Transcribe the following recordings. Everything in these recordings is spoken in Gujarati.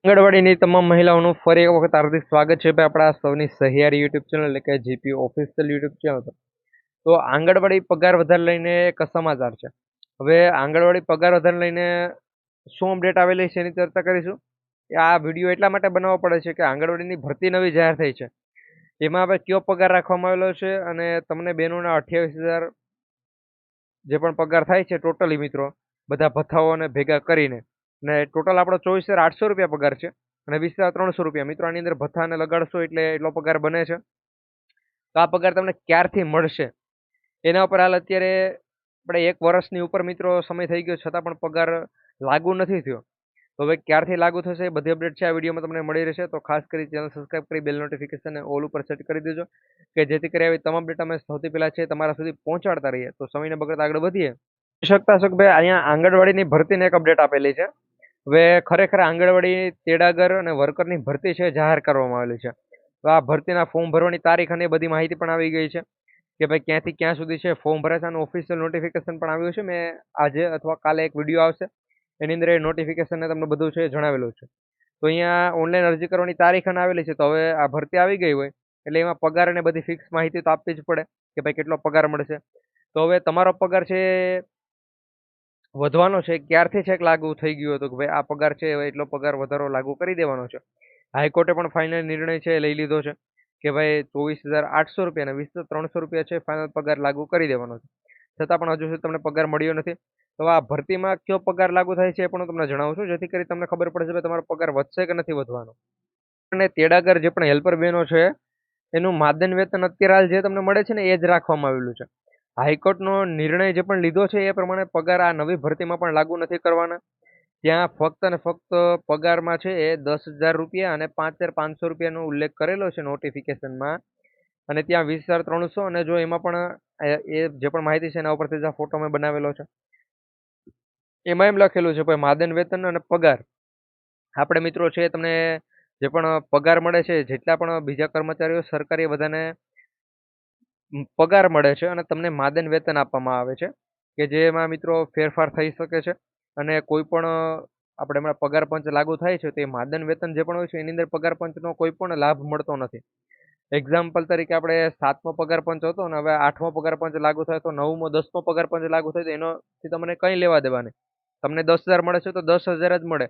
આંગણવાડીની તમામ મહિલાઓનું ફરી એક વખત હાર્દિક સ્વાગત છે ભાઈ આપણા સૌની સહિયારી યુટ્યુબ ચેનલ એટલે કે જીપી ઓફિશિયલ યુટ્યુબ ચેનલ પર. તો આંગણવાડી પગાર વધારે લઈને એક સમાચાર છે. હવે આંગણવાડી પગાર વધારે લઈને શું અપડેટ આવેલી છે એની ચર્ચા કરીશું. આ વિડીયો એટલા માટે બનાવવો પડે છે કે આંગણવાડીની ભરતી નવી જાહેર થઈ છે. એમાં હવે કયો પગાર રાખવામાં આવેલો છે અને તમને બહેનોના 28,000 જે પણ પગાર થાય છે ટોટલી મિત્રો બધા ભથ્થાઓને ભેગા કરીને ને ટોટલ આપણો 24,800 રૂપિયા પગાર છે અને 20,300 રૂપિયા. મિત્રો આની અંદર ભથ્થાને લગાડશો એટલે એટલો પગાર બને છે. તો આ પગાર તમને ક્યારથી મળશે એના ઉપર હાલ અત્યારે આપણે 1 વર્ષની ઉપર મિત્રો સમય થઈ ગયો છતાં પણ પગાર લાગુ નથી થયો. તો હવે ક્યારથી લાગુ થશે એ બધી અપડેટ છે આ વિડીયોમાં તમને મળી રહેશે. તો ખાસ કરી ચેનલ સબસ્ક્રાઇબ કરી બેલ નોટિફિકેશન ઓલ ઉપર સેટ કરી દેજો કે જેથી કરી આવી તમામ અપડેટ અમે સૌથી પહેલા છે તમારા સુધી પહોંચાડતા રહીએ. તો સમયને બગડતા આગળ વધીએ. જોઈ શકતા હશો કે ભાઈ અહીંયા આંગણવાડીની ભરતીની એક અપડેટ આપેલી છે. હવે ખરેખર આંગણવાડી તેડાગર અને વર્કરની ભરતી છે જાહેર કરવામાં આવેલી છે. તો આ ભરતીના ફોર્મ ભરવાની તારીખ અને એ બધી માહિતી પણ આવી ગઈ છે કે ભાઈ ક્યાંથી ક્યાં સુધી છે ફોર્મ ભરાશે અને ઓફિશિયલ નોટિફિકેશન પણ આવ્યું છે. મેં આજે અથવા કાલે એક વિડીયો આવશે એની અંદર એ નોટિફિકેશન તમને બધું છે જણાવેલું છે. તો અહીંયા ઓનલાઈન અરજી કરવાની તારીખ અને આવેલી છે. તો હવે આ ભરતી આવી ગઈ હોય એટલે એમાં પગાર અને બધી ફિક્સ માહિતી તો આપવી જ પડે કે ભાઈ કેટલો પગાર મળશે. તો હવે તમારો પગાર છે વધવાનો છે ક્યારથી છેક લાગુ થઈ ગયું હતું કે ભાઈ આ પગાર છે હવે એટલો પગાર વધારો લાગુ કરી દેવાનો છે. હાઈકોર્ટે પણ ફાઇનલ નિર્ણય છે લઈ લીધો છે કે ભાઈ 24,800 રૂપિયા અને 20,300 રૂપિયા છે ફાઇનલ પગાર લાગુ કરી દેવાનો છે. છતાં પણ હજુ સુધી તમને પગાર મળ્યો નથી. તો આ ભરતીમાં કયો પગાર લાગુ થાય છે એ પણ હું તમને જણાવું છું જેથી કરી તમને ખબર પડશે કે તમારો પગાર વધશે કે નથી વધવાનો. અને તેડાગર જે પણ હેલ્પર બહેનો છે એનું માદન વેતન અત્યારે હાલ જે તમને મળે છે ને એ જ રાખવામાં આવેલું છે. હાઈકોર્ટનો નિર્ણય જે પણ લીધો છે એ પ્રમાણે પગાર આ નવી ભરતીમાં પણ લાગુ નથી કરવાના. ત્યાં ફક્ત અને ફક્ત પગારમાં છે એ 10,000 રૂપિયા અને 5,500 રૂપિયાનો ઉલ્લેખ કરેલો છે નોટિફિકેશનમાં અને ત્યાં 20,300 અને જો એમાં પણ એ જે પણ માહિતી છે એના ઉપરથી જ આ ફોટો મેં બનાવેલો છે. એમાં એમ લખેલું છે ભાઈ માદન વેતન અને પગાર આપણે મિત્રો છે તમને જે પણ પગાર મળે છે જેટલા પણ બીજા કર્મચારીઓ સરકારી બધાને પગાર મળે છે અને તમને માદન વેતન આપવામાં આવે છે કે જેમાં મિત્રો ફેરફાર થઈ શકે છે અને કોઈ પણ આપણે હમણાં પગાર પંચ લાગુ થાય છે તો એ માદન વેતન જે પણ હોય છે એની અંદર પગાર પંચનો કોઈ પણ લાભ મળતો નથી. એક્ઝામ્પલ તરીકે આપણે 7મો પગાર પંચ હતો ને હવે 8મો પગાર પંચ લાગુ થાય તો 9મો 10મો પગાર પંચ લાગુ થાય તો એનોથી તમને કંઈ લેવા દેવા નહીં. તમને 10,000 મળે છે તો 10,000 જ મળે.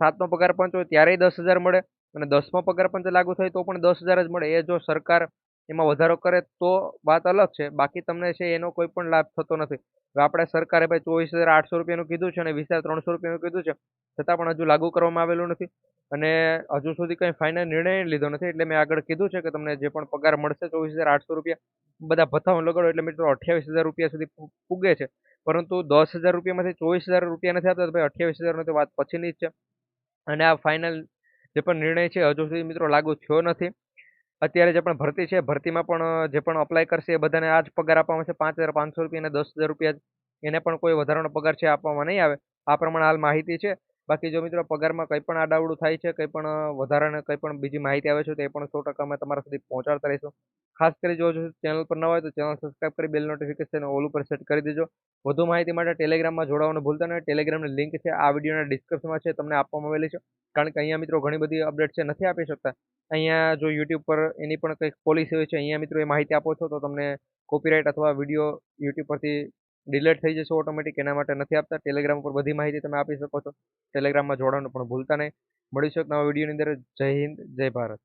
7મો પગાર પંચ હોય ત્યારેય 10,000 મળે અને 10મો પગાર પંચ લાગુ થાય તો પણ 10,000 જ મળે. એ જો સરકાર એમાં વધારો કરે તો વાત અલગ છે. બાકી તમને છે એનો કોઈ પણ લાભ થતો નથી. હવે આપણે સરકારે ભાઈ 24,800 રૂપિયાનું કીધું છે અને 20,300 રૂપિયાનું કીધું છે. છતાં પણ હજુ લાગુ કરવામાં આવેલું નથી અને હજુ સુધી કંઈ ફાઇનલ નિર્ણય લીધો નથી. એટલે મેં આગળ કીધું છે કે તમને જે પણ પગાર મળશે 24,800 રૂપિયા બધા ભથ્થાઓ લગાડો એટલે મિત્રો 28,000 રૂપિયા સુધી પૂગે છે. પરંતુ 10,000 રૂપિયામાંથી 24,000 રૂપિયા નથી આપતા તો ભાઈ 28,000 ની તો વાત પછીની જ છે. અને આ ફાઇનલ જે પણ નિર્ણય છે હજુ સુધી મિત્રો લાગુ થયો નથી. અત્યારે જે પણ ભરતી છે ભરતીમાં પણ જે પણ અપ્લાય કરશે એ બધાને આ જ પગાર આપવામાં આવશે 5,500 રૂપિયા અને 10,000 રૂપિયા. એને પણ કોઈ વધારાનો પગાર છે આપવામાં નહીં આવે. આ પ્રમાણે હાલ માહિતી છે. બાકી જો મિત્રો પગારમાં કંઈ પણ આડાઅવળું થાય છે કંઈ પણ વધારાને કંઈ પણ બીજી માહિતી આવે છે તો એ પણ 100% અમે તમારા સુધી પહોંચાડતા રહીશું. ખાસ કરી જો ચેનલ પર નવા હોય તો ચેનલ સબસ્ક્રાઇબ કરી બેલ નોટિફિકેશન ઓલ ઉપર સેટ કરી દેજો. વધુ માહિતી માટે ટેલિગ્રામમાં જોડાવાનું ભૂલતા નહીં. ટેલિગ્રામની લિંક છે આ વિડીયોના ડિસ્ક્રિપ્શનમાં છે તમને આપવામાં આવેલી છે. કારણ કે અહીંયા મિત્રો ઘણી બધી અપડેટ છે નથી આપી શકતા. અહીંયા જો યુટ્યુબ પર એની પણ કંઈક પોલિસી હોય છે અહીંયા મિત્રો એ માહિતી આપો છો તો તમને કોપીરાઇટ અથવા વિડીયો યુટ્યુબ પરથી ડિલીટ થઈ જશે ઓટોમેટિક. એના માટે નથી આપતા. ટેલિગ્રામ પર બધી માહિતી તમે આપી શકો છો. ટેલિગ્રામમાં જોડાવાનું પણ ભૂલતા નહીં. મળીશું એક નવા વિડીયોની અંદર. જય હિન્દ, જય ભારત.